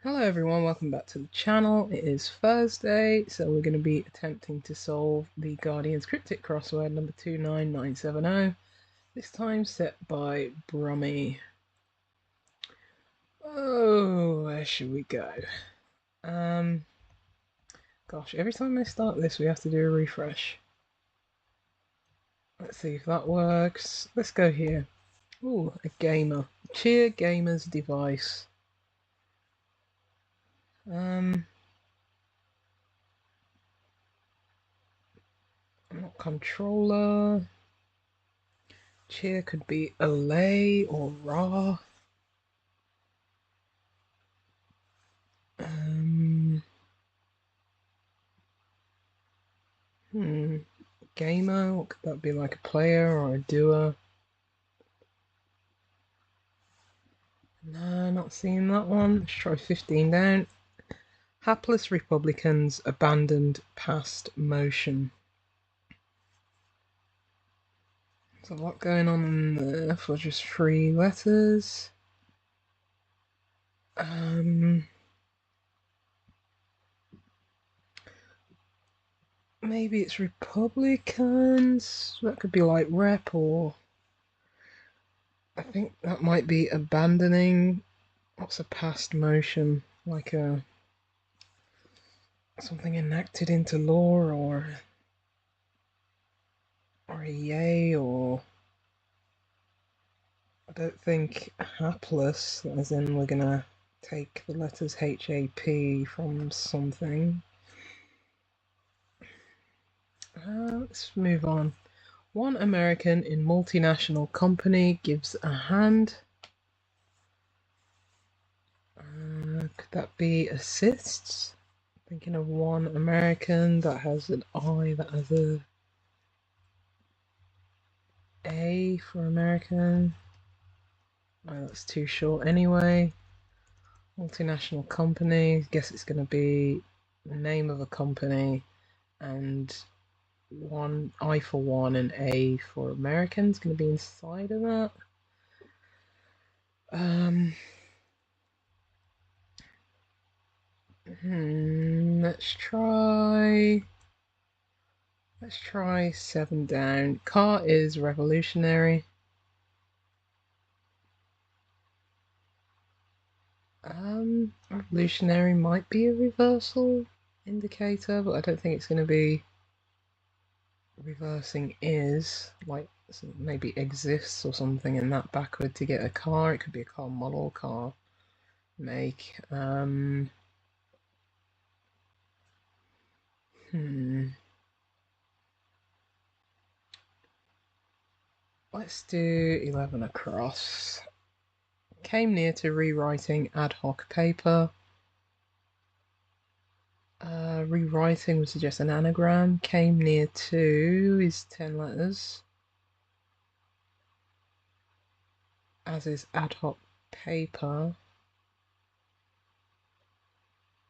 Hello everyone, welcome back to the channel. It is Thursday, so we're going to be attempting to solve the Guardian's Cryptic Crossword number 29970, this time set by Brummy. Oh, where should we go? Gosh, every time I start this we have to do a refresh. Let's see if that works. Let's go here. Ooh, a gamer. Cheer gamer's device. Not controller. Cheer could be Olay or Ra. Gamer, what could that be, like a player or a doer? No, not seeing that one. Let's try 15 down. Hapless Republicans abandoned past motion. There's a lot going on in there for just 3 letters. Maybe it's Republicans. That could be like rep, or I think that might be abandoning. What's a past motion? Like a something enacted into law, or a yay, or I don't think hapless, as in we're gonna take the letters HAP from something. Let's move on. One American in multinational company gives a hand. Could that be assists? Thinking of one American that has an I, that has A for American. Oh, that's too short anyway. Multinational company. Guess it's going to be the name of a company and one I for one and A for American is going to be inside of that. Let's try 7 down. Car is revolutionary. Revolutionary might be a reversal indicator, but I don't think it's going to be reversing is, like maybe exists or something in that backward to get a car. It could be a car model, car make. Let's do 11 across. Came near to rewriting ad hoc paper. Rewriting would suggest an anagram. Came near to is 10 letters. As is ad hoc paper,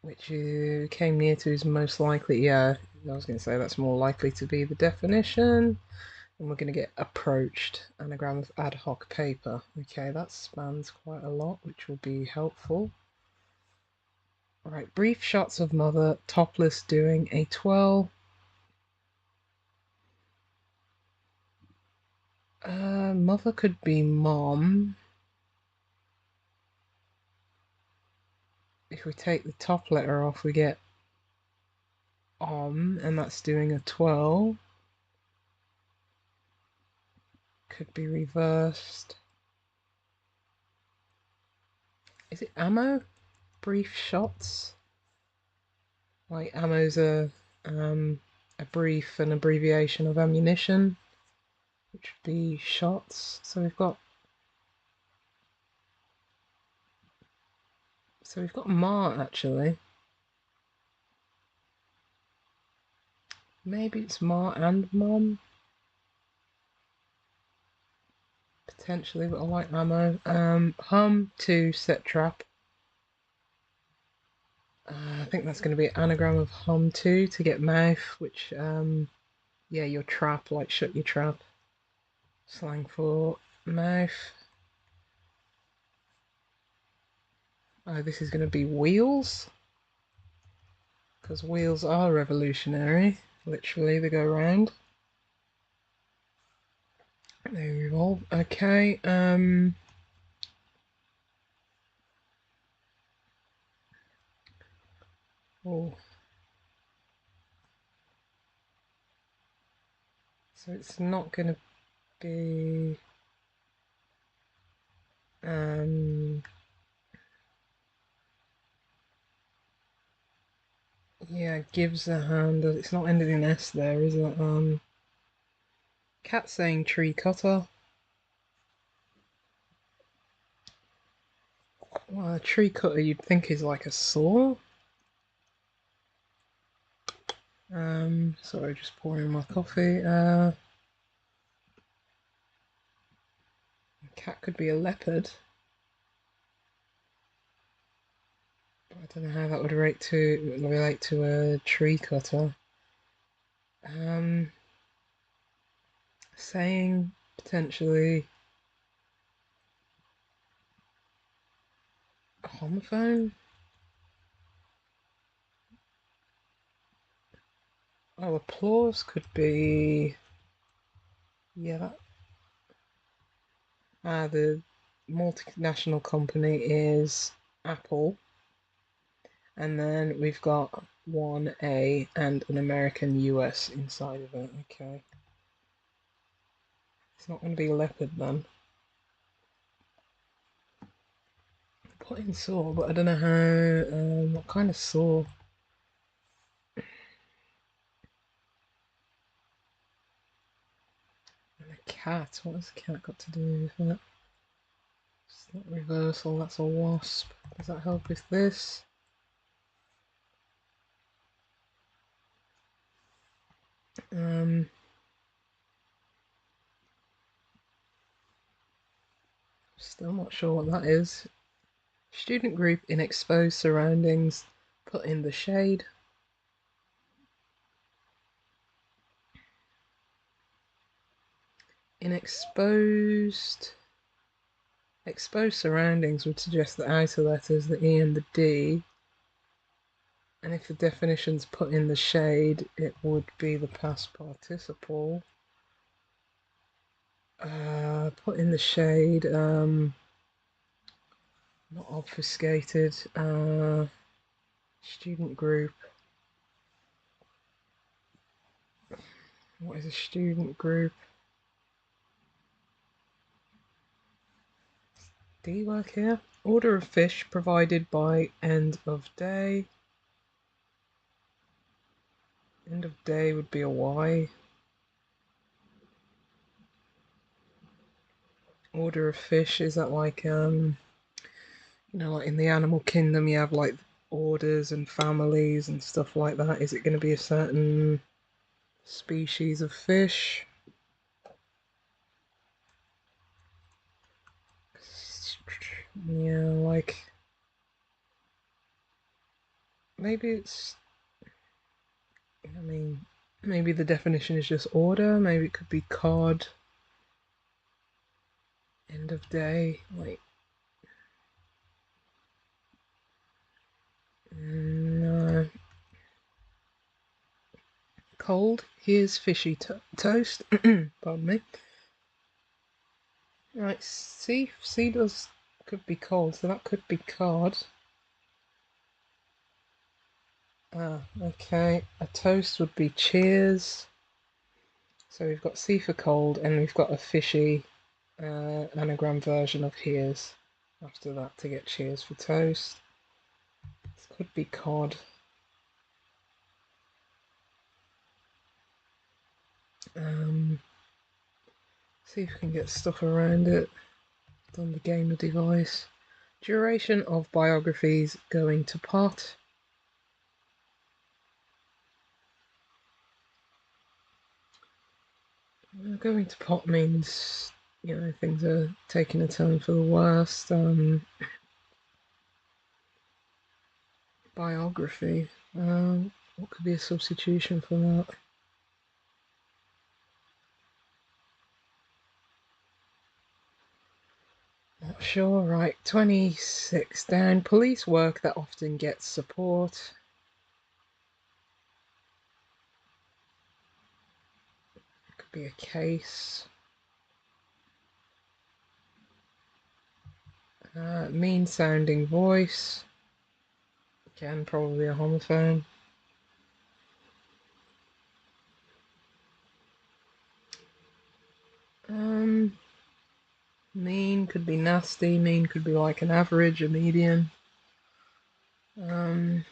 which you came near to is most likely, yeah, I was going to say that's more likely to be the definition. And we're going to get approached, anagram of ad hoc paper. Okay, that spans quite a lot, which will be helpful. Alright, brief shots of mother topless doing a twirl. Mother could be mom. If we take the top letter off, we get and that's doing a twirl. Could be reversed. Is it ammo? Brief shots? Like ammo's a brief, an abbreviation of ammunition, which would be shots. So we've got Ma actually. Maybe it's Ma and Mom. Potentially, but I like ammo. Hum to set trap. I think that's going to be an anagram of hum to get mouth, which yeah, your trap, like shut your trap. Slang for mouth. Oh, this is going to be wheels, because wheels are revolutionary. Literally, they go round. They revolve. Okay. Oh. So it's not going to be. Yeah, gives a hand. It's not ending in S there, is it? Cat saying tree cutter. Well, a tree cutter you'd think is like a saw. Sorry, just pouring my coffee. Cat could be a leopard. I don't know how that would relate to a tree cutter. Saying potentially a homophone. Oh, applause could be. Yeah, that. The multinational company is Apple, and then we've got one A and an American US inside of it. Okay. It's not going to be leopard then. Put in saw, but I don't know how. What kind of saw? And a cat. What has a cat got to do with that? It's not reversal. That's a wasp. Does that help with this? Still not sure what that is. Student group in exposed surroundings. Put in the shade. In exposed surroundings would suggest the outer letters, the E and the D. And if the definition's put in the shade, it would be the past participle. Put in the shade, not obfuscated. Student group. What is a student group? D work here. Order of fish provided by end of day. End of day would be a Y. Order of fish, is that like like in the animal kingdom you have like orders and families and stuff like that? Is it going to be a certain species of fish? Yeah, like maybe it's, I mean, maybe the definition is just order. Maybe it could be cod. End of day. Like, no. Cold. Here's fishy toast. Pardon me. Right, C does could be cold, so that could be cod. Ah, okay. A toast would be cheers. So we've got C for cold, and we've got a fishy anagram version of here's after that to get cheers for toast. This could be cod. See if we can get stuff around it. It's on the gamer device. Duration of biographies going to pot. Going to pot means, things are taking a turn for the worst. Biography. What could be a substitution for that? Not sure. Right, 26 down. Police work that often gets support. Could be a case. Mean sounding voice. Again, probably a homophone. Mean could be nasty. Mean could be like an average, a median. About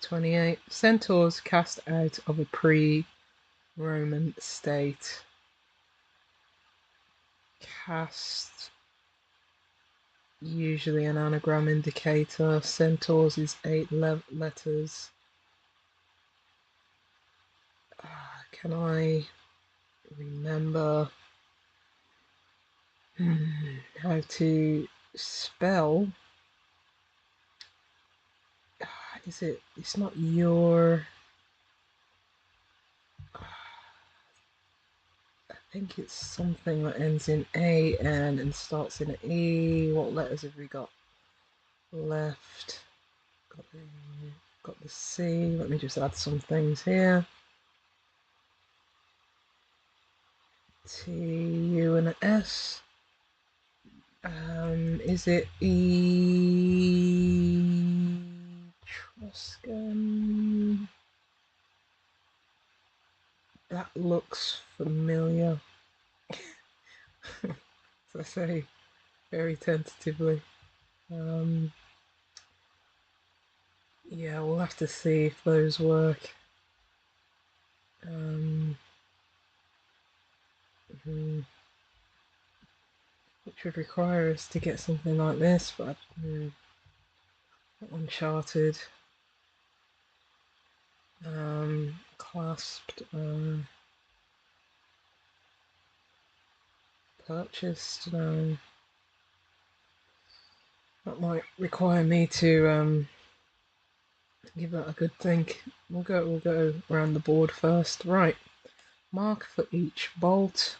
28. Centaurs cast out of a pre-Roman state. Cast, usually an anagram indicator. Centaurs is 8 letters. Can I remember how to spell? Is it? It's not your. I think it's something that ends in A-N and starts in an E. What letters have we got left? Got the C. Let me just add some things here. T, U, and an S. Is it Etruscan? That looks familiar. As I say, very tentatively. Yeah, we'll have to see if those work. Which would require us to get something like this, but Uncharted. Clasped. Purchased. No. That might require me to give that a good think. We'll go around the board first. Right. Mark for each bolt.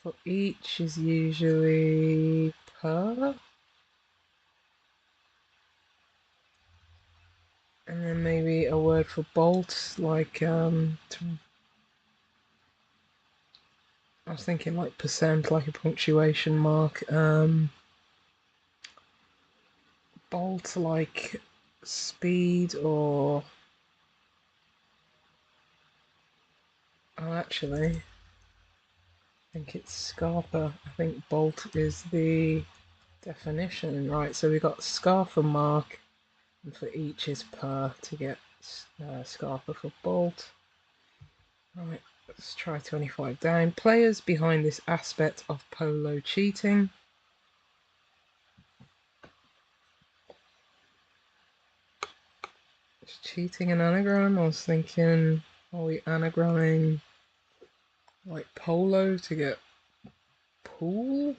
For each is usually per. And then maybe a word for bolt, like I was thinking like percent, like a punctuation mark. Bolt like speed or actually I think it's Scarpa. I think bolt is the definition, right? So we got Scarpa mark, and for each is per to get Scarpa for bolt. Right, let's try 25 down. Players behind this aspect of polo cheating. Is cheating an anagram? I was thinking, are we anagramming like polo to get pool?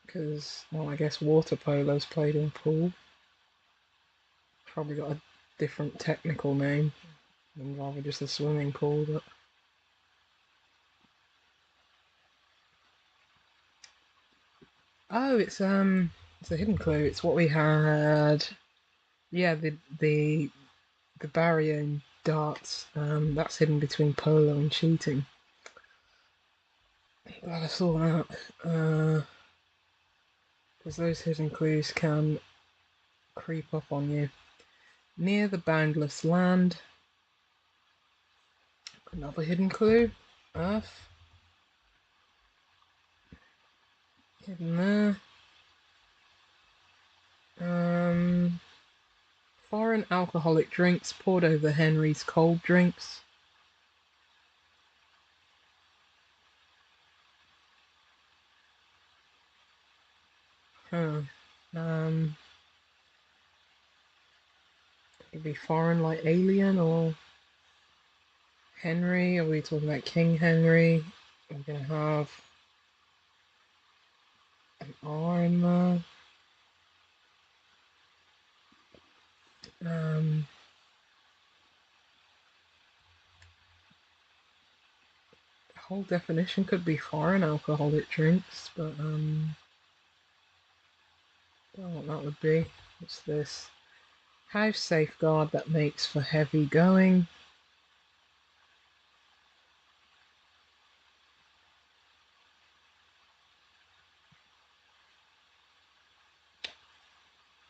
Because, well, I guess water polo's played in pool. Probably got a different technical name than rather just a swimming pool, but oh, it's a hidden clue. It's what we had. Yeah, the barrier in darts. That's hidden between polo and cheating. Glad I saw that. Because those hidden clues can creep up on you. Near the boundless land. Another hidden clue. Earth. Hidden there. Foreign alcoholic drinks poured over Henry's cold drinks. Huh. Could be foreign like alien or Henry. Are we talking about King Henry? We're gonna have an R in there. whole definition could be foreign alcoholic drinks, but don't know what that would be. What's this? House safeguard that makes for heavy going.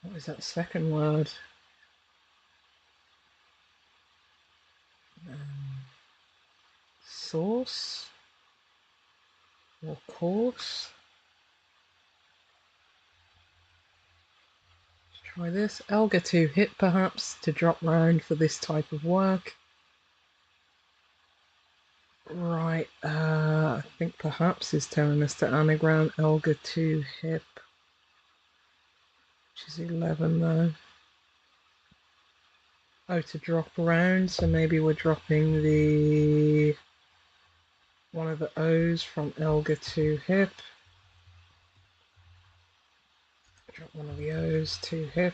What is that second word? Source or course? Let's try this. Elga 2 hit perhaps to drop round for this type of work. Right, I think perhaps is telling us to anagram Elga 2 hip, which is 11 though. Oh, to drop around, so maybe we're dropping the one of the O's from Elga 2 hip. Drop one of the O's to hip.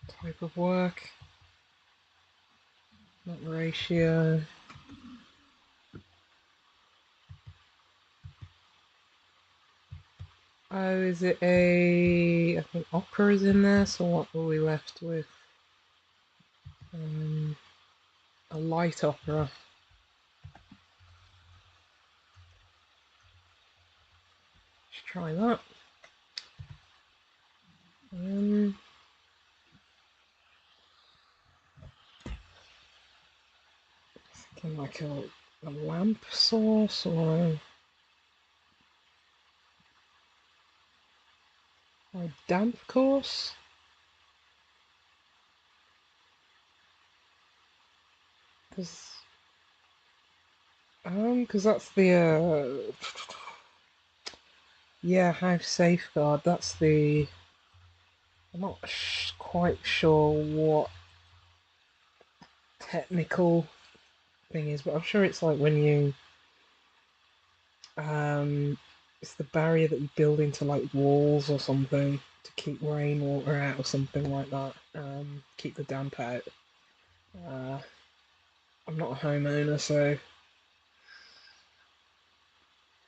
Type of work. Not ratio. Oh, is it I think opera is in there, so what were we left with? A light opera. Let's try that. Thinking like a lamp source or a damp course. Because that's the yeah, house safeguard. That's the. I'm not quite sure what technical thing is, but I'm sure it's like when you it's the barrier that you build into like walls or something to keep rainwater out or something like that. Keep the damp out. I'm not a homeowner, so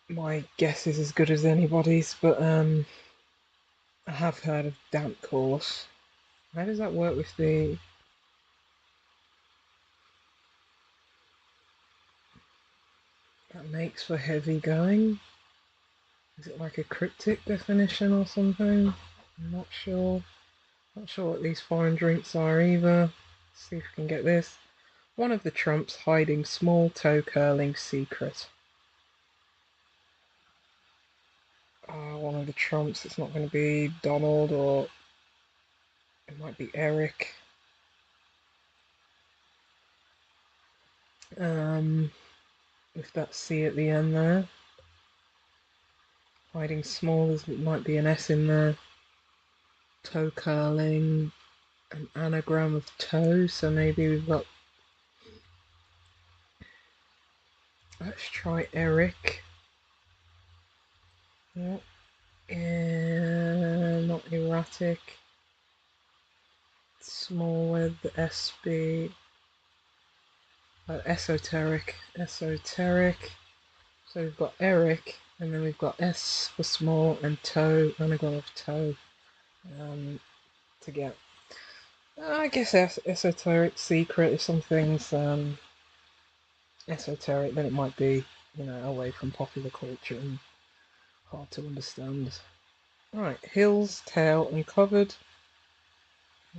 my guess is as good as anybody's, but I have heard of damp course. How does that work with the that makes for heavy going? Is it like a cryptic definition or something? I'm not sure. Not sure what these foreign drinks are either. Let's see if we can get this. One of the trumps hiding small toe curling secret. One of the trumps. It's not going to be Donald, or it might be Eric. With that C at the end there. Hiding small, it might be an S in there. Toe curling, an anagram of toe, so maybe we've got. Let's try Eric. Not erratic. Small with the SB. Esoteric. Esoteric. So we've got Eric, and then we've got S for small and toe, anagram of toe. To get. I guess esoteric secret. If something's esoteric, then it might be, away from popular culture and hard to understand. Right, Hill's tail uncovered.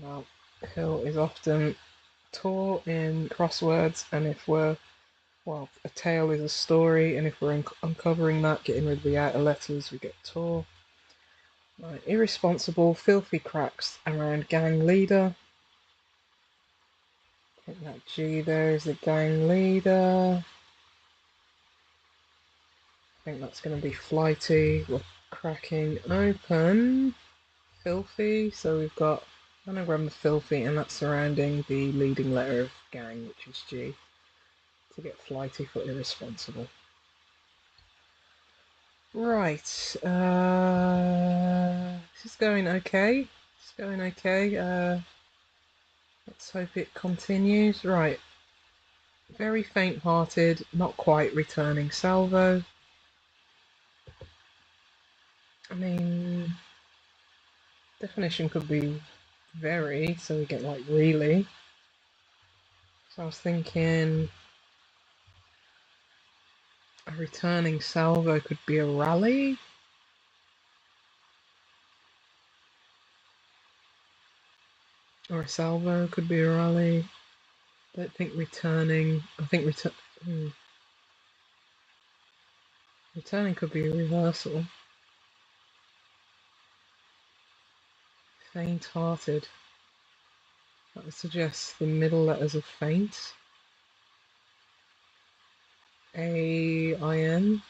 Now, Hill is often tall in crosswords, and if we're, a tale is a story, and if we're uncovering that, getting rid of the outer letters, we get tall. Right, irresponsible, filthy cracks around gang leader. I think that G there is the gang leader. I think that's going to be flighty. We're cracking open. Filthy. So we've got anagram of filthy, and that's surrounding the leading letter of gang, which is G. To get flighty for irresponsible. Right. This is going okay. It's going okay. Let's hope it continues. Right. Very faint-hearted, not quite returning salvo. I mean, definition could be very, so we get like really. So I was thinking a returning salvo could be a rally. Or a salvo could be a rally. Don't think returning. I think returning could be a reversal. Faint-hearted. That would suggest the middle letters of faint. A-I-N.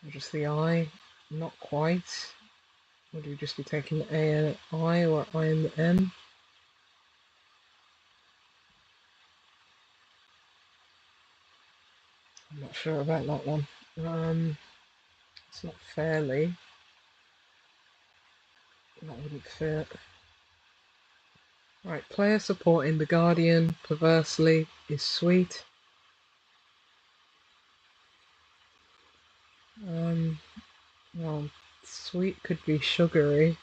Or just the I. Not quite. Would we just be taking the A and I or I and the N? I'm not sure about that one. It's not fairly. That wouldn't fit. Right, player supporting the Guardian, perversely, is sweet. Well, sweet could be sugary.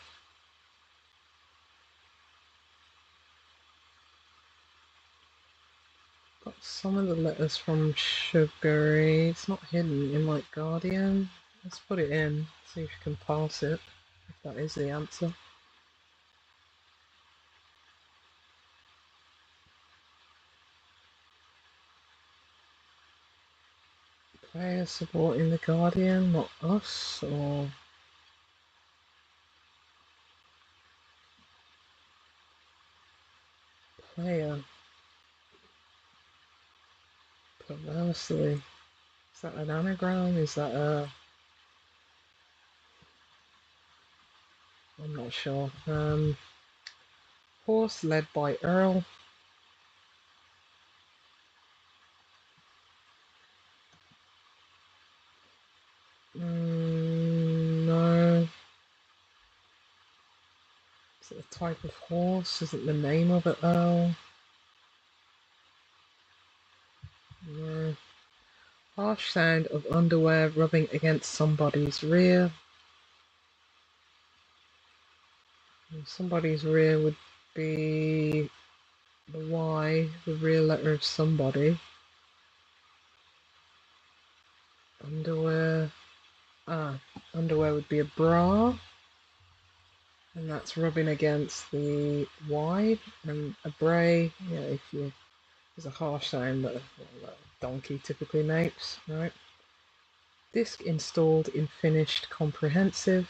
Got some of the letters from sugary. It's not hidden in like Guardian. Let's put it in, see if you can pass it, if that is the answer. Player supporting the Guardian, not us, or player perversely. Is that an anagram? Is that a... I'm not sure. Horse led by Earl. No. Is it a type of horse? Is it the name of it, Earl? No. Harsh sound of underwear rubbing against somebody's rear. Somebody's rear would be the Y, the rear letter of somebody. Underwear. Underwear would be a bra. And that's rubbing against the Y. And a bray, yeah, if you... There's a harsh sound that a donkey typically makes, right? Disk installed in finished comprehensive.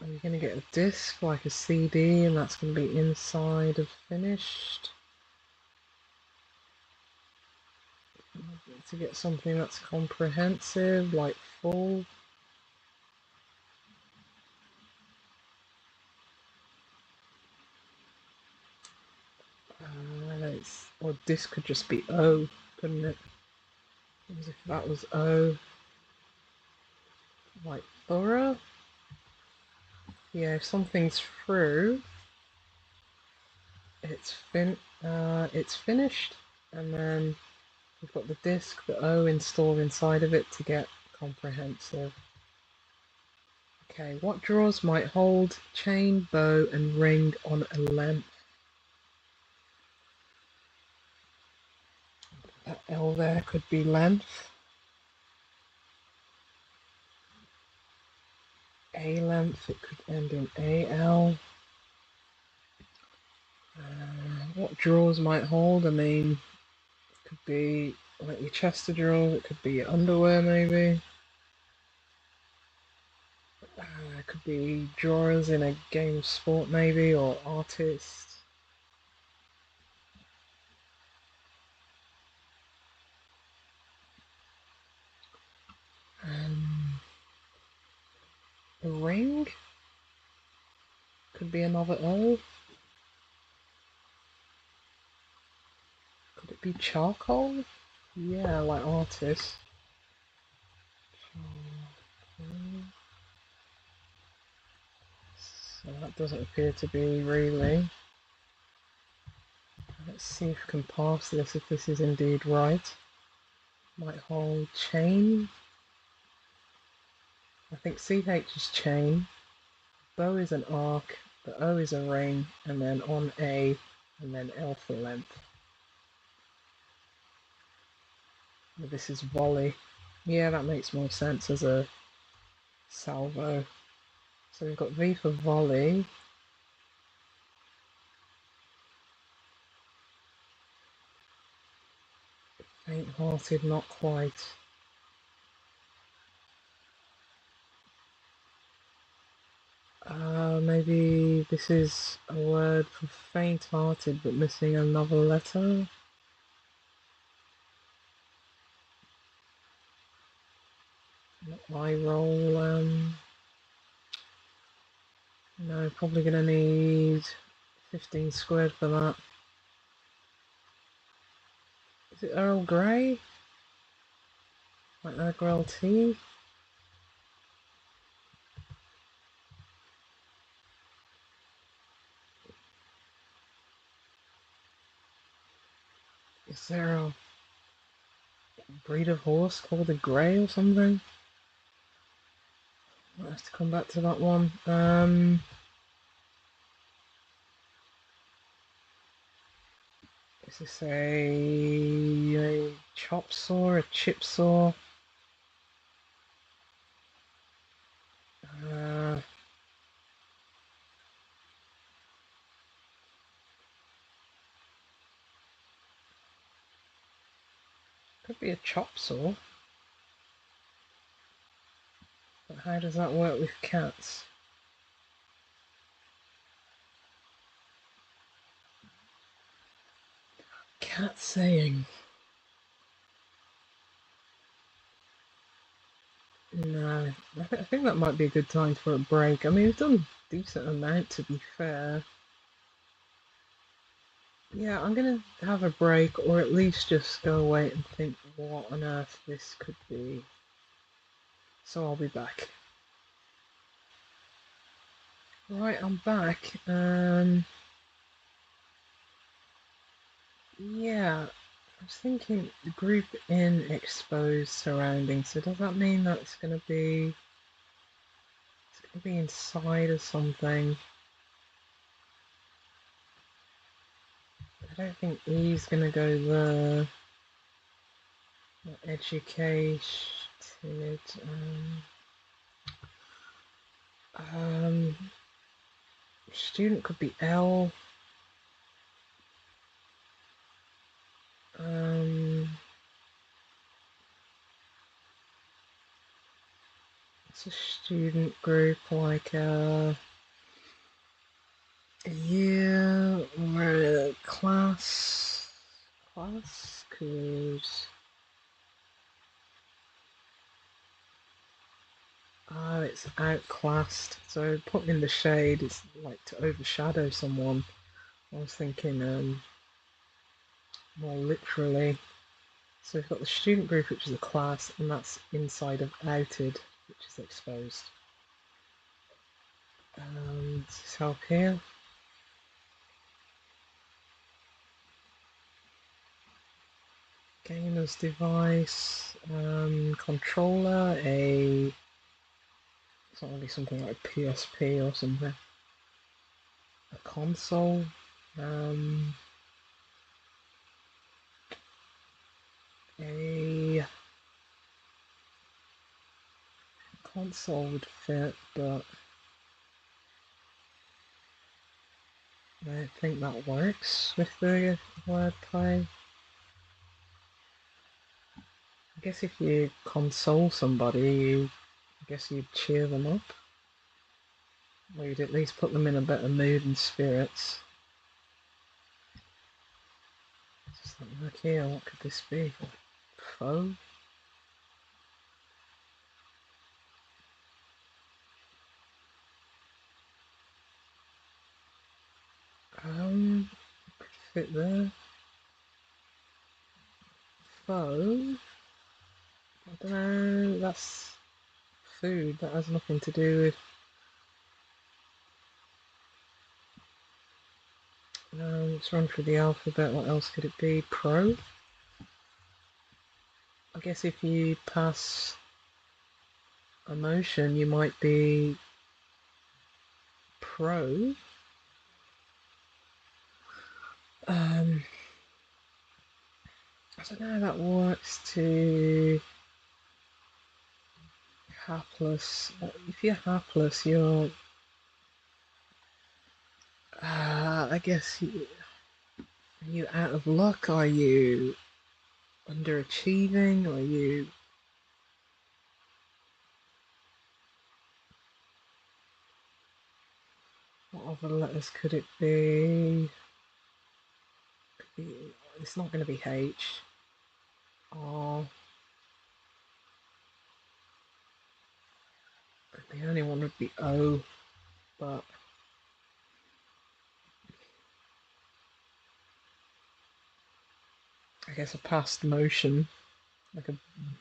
Are you going to get a disc like a CD and that's going to be inside of finished? To get something that's comprehensive, like full. Or disc could just be O, couldn't it? As if that was O. Like thorough? Yeah, if something's through, it's finished, and then we've got the disc, the O installed inside of it to get comprehensive. Okay, what drawers might hold chain, bow, and ring on a length? That L there could be length. A length, it could end in AL. What drawers might hold? I mean, it could be like your chest of drawers, it could be your underwear maybe. It could be drawers in a game of sport maybe, or artist. A ring? Could be another O. Could it be charcoal? Yeah, like artist. So that doesn't appear to be really. Let's see if we can parse this, if this is indeed right. Might hold chain. I think CH is chain. Bow is an arc. The O is a ring. And then on A. And then L for length. This is volley. Yeah, that makes more sense as a salvo. So we've got V for volley. Faint-hearted, not quite. Maybe this is a word for faint-hearted but missing another letter. Eye roll, no, probably gonna need 15 squared for that. Is it Earl Grey? Like Earl Grey tea? Is there a breed of horse called a grey or something? I'll have to come back to that one. Is this a chop saw, a chip saw? Could be a chop saw. But how does that work with cats? Cat saying. No, I think that might be a good time for a break. I mean, we've done a decent amount, to be fair. Yeah, I'm gonna have a break, or at least just go away and think what on earth this could be. So I'll be back. Right, I'm back. Yeah, I was thinking group in exposed surroundings. So does that mean that it's gonna be inside or something? I don't think E's gonna go there. Educated. Student could be L. It's a student group like a year or a class. Class could. Oh, it's outclassed. So put in the shade is like to overshadow someone. I was thinking more literally. So we've got the student group, which is a class, and that's inside of outed, which is exposed. Does this help here? Gamer's device, controller, it's not going to be something like PSP or something. A console, a console would fit, but I don't think that works with the wordplay. I guess if you console somebody, I guess you'd cheer them up. Or you'd at least put them in a better mood and spirits. Just look here, what could this be? Foe? Could fit there. Foe? I don't know, that's food, that has nothing to do with Let's run through the alphabet. What else could it be? Pro? I guess if you pass emotion, you might be pro. I don't know how that works to hapless. If you're hapless, you're. I guess are you out of luck? Are you underachieving? Are you? What other letters could it be? It's not going to be H. R. The only one would be O, but I guess a past motion, like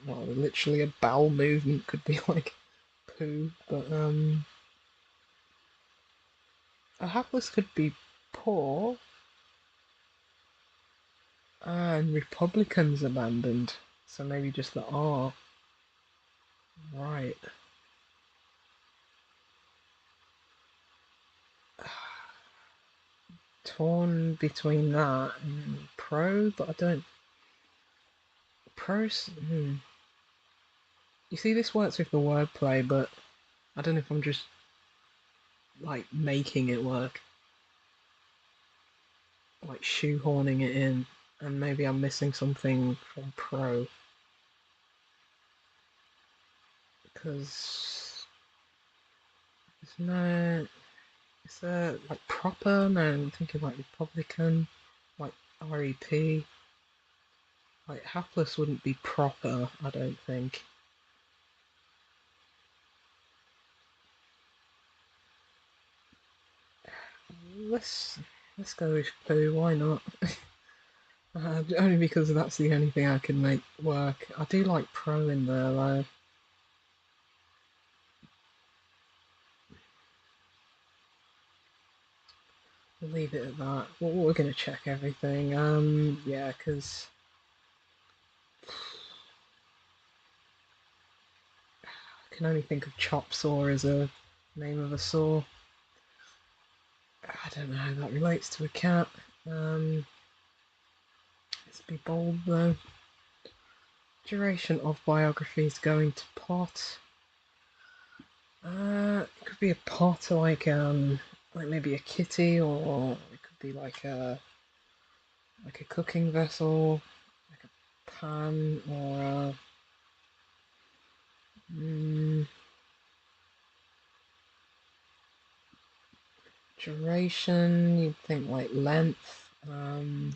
literally a bowel movement could be like poo, but a hapless could be poor, and Republicans abandoned, so maybe just the R. Right. Torn between that and pro, but I don't. Pros. You see, this works with the wordplay, but I don't know if I'm just like making it work, like shoehorning it in, and maybe I'm missing something from pro because it's no. It's like proper. No, I'm thinking like Republican, like REP. Like hapless wouldn't be proper, I don't think. Let's let's go with poo. Why not? Only because that's the only thing I can make work. I do like pro in there though. We'll leave it at that. Well, we're gonna check everything. Yeah, because I can only think of chop saw as a name of a saw. I don't know how that relates to a cat. Let's be bold though. Duration of biographies going to pot. It could be a pot like maybe a kitty, or it could be like a cooking vessel, like a pan, or duration. You'd think like length.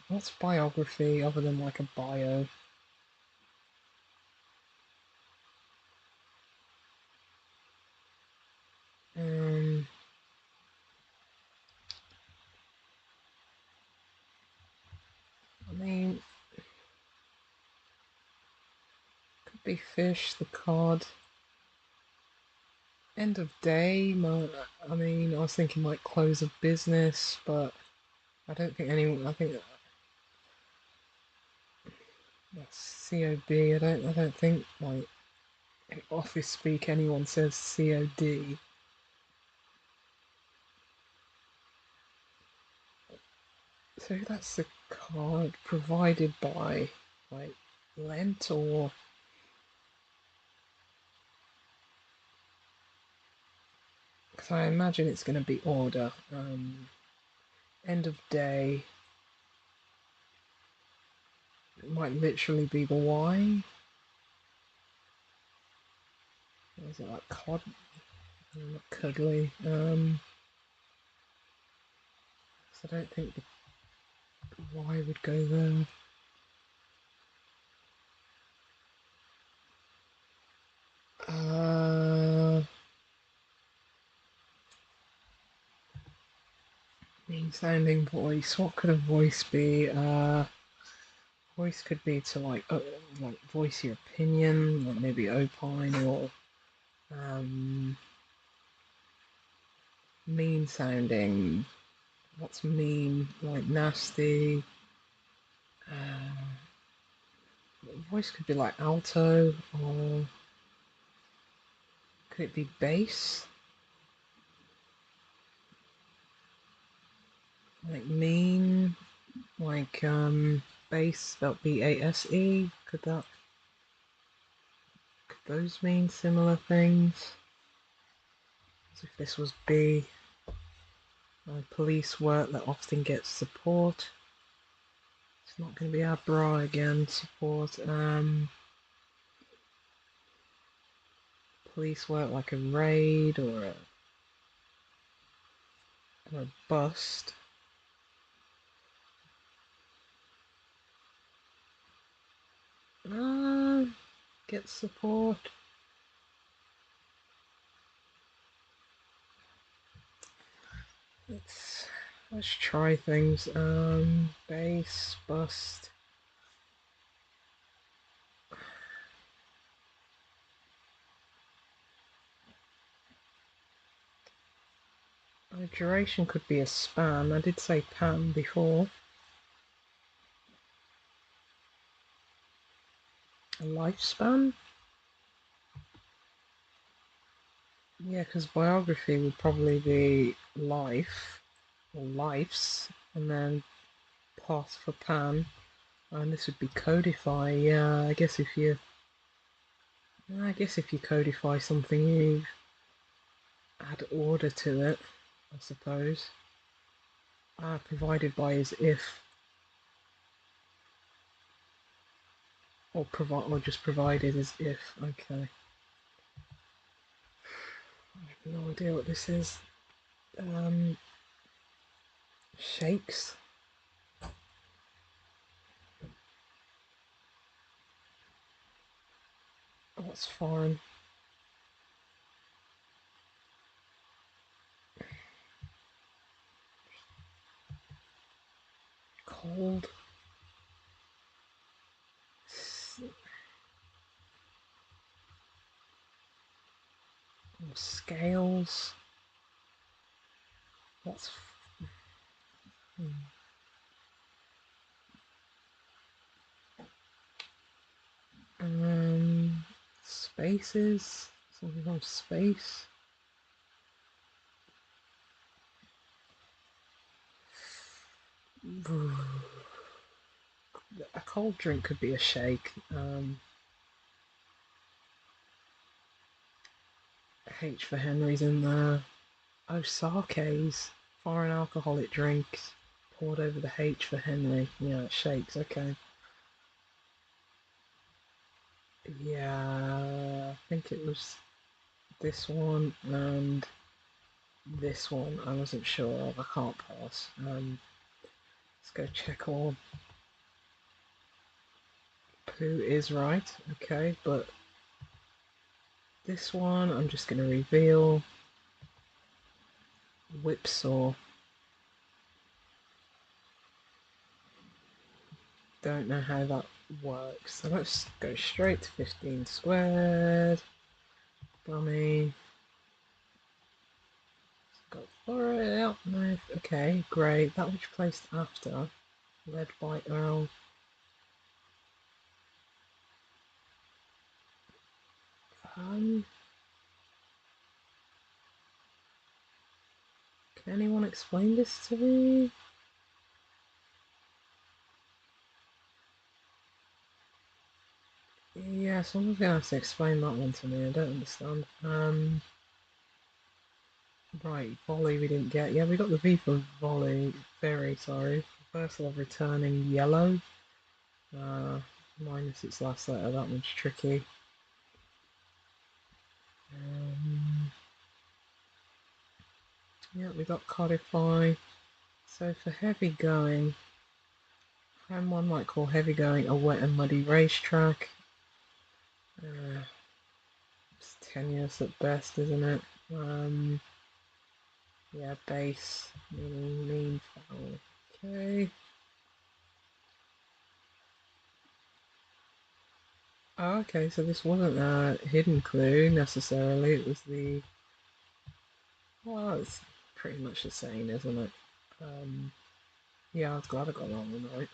What's biography other than like a bio? Um, I mean, could be fish, the cod. End of day. I mean, I was thinking like close of business, but I don't think anyone. I think that's COB. I don't think like in office speak anyone says COD. So that's the card provided by like Lent, or because I imagine it's going to be order. End of day. It might literally be the Y. Or is it like cod? Not cuddly. So I don't think the Y would go there. Mean sounding voice. What could a voice be? Voice could be to like voice your opinion, like maybe opine, or um, mean sounding. What's mean? Like nasty. Voice could be like alto, or could it be bass? Like mean, like bass spelled B-A-S-E. Could those mean similar things? As if this was B. Police work that often gets support. It's not going to be our bra again. Support. Police work like a raid or a bust. Get support. Let's try things. Base, bust. Duration could be a span. I did say pan before. A lifespan? Yeah, because biography would probably be life, or lives, and then path for pan, and this would be codify. Yeah, I guess if you codify something, you add order to it, I suppose. Provided by is if, or just provided as if. Okay. I have no idea what this is. Shakes. Oh, that's foreign. Cold. Scales. That's spaces. Something on space. A cold drink could be a shake. H for Henry's in there. Oh, sakes. Foreign alcoholic drinks. Poured over the H for Henry. Yeah, it shakes. Okay. Yeah, I think it was this one and this one. I wasn't sure of. I can't pass. Let's go check all. Pooh is right. Okay, but this one I'm just going to reveal. Whipsaw. Don't know how that works. So let's go straight to 15 squared. Dummy. Go for it out. No. Okay, great. That which placed after. Led by Earl. Can anyone explain this to me? Yeah, someone's gonna have to explain that one to me. I don't understand. Right, volley we didn't get. Yeah, we got the V for volley. Very sorry. Reversal of returning yellow. Minus its last letter. That one's tricky. Yeah, we got codify. So for heavy going, one might call heavy going a wet and muddy racetrack. It's tenuous at best, isn't it? Yeah, base, mean foul. Okay. Oh, okay, so this wasn't a hidden clue necessarily, it was the... Well, it's pretty much the same, isn't it? Yeah, I was glad I got that one right.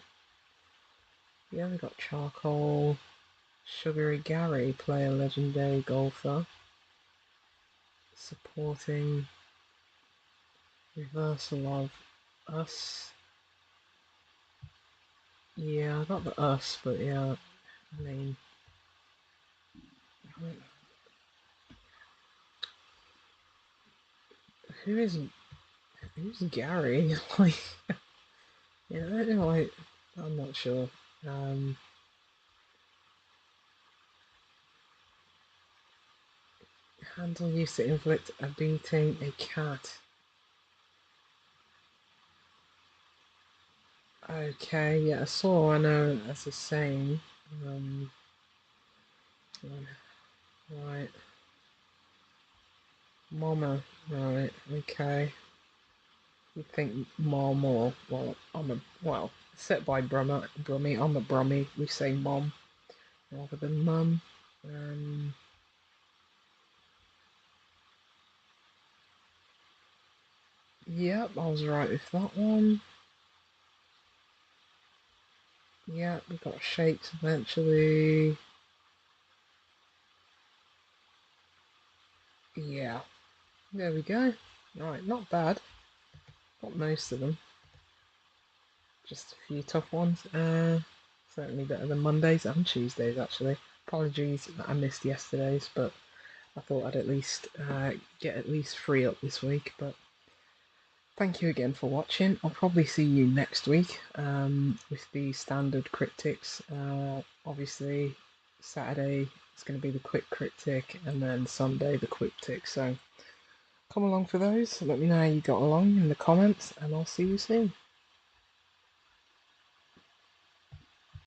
Yeah, we got Charcoal, Sugary Gary, player legendary golfer, supporting reversal of us. Yeah, I got the us, but yeah, I mean, who is who's Gary? Like, yeah, I don't know, like, I'm not sure. Um, Handle used to inflict a beating a cat. Okay, yeah, I saw. I know that's a saying. Um, right, Mama. Right, okay. You think mom or set by Brummy. I'm a Brummy. We say mom rather than mum. Um, yep, I was right with that one. Yep, we got shapes eventually. Yeah, there we go. Right, not bad. Got most of them. Just a few tough ones. Certainly better than Mondays and Tuesdays, actually. Apologies that I missed yesterday's, but I thought I'd at least get at least 3 up this week. But thank you again for watching. I'll probably see you next week with the standard cryptics. Obviously, Saturday it's going to be the quick cryptic, and then Sunday the cryptic. So come along for those. Let me know how you got along in the comments, and I'll see you soon.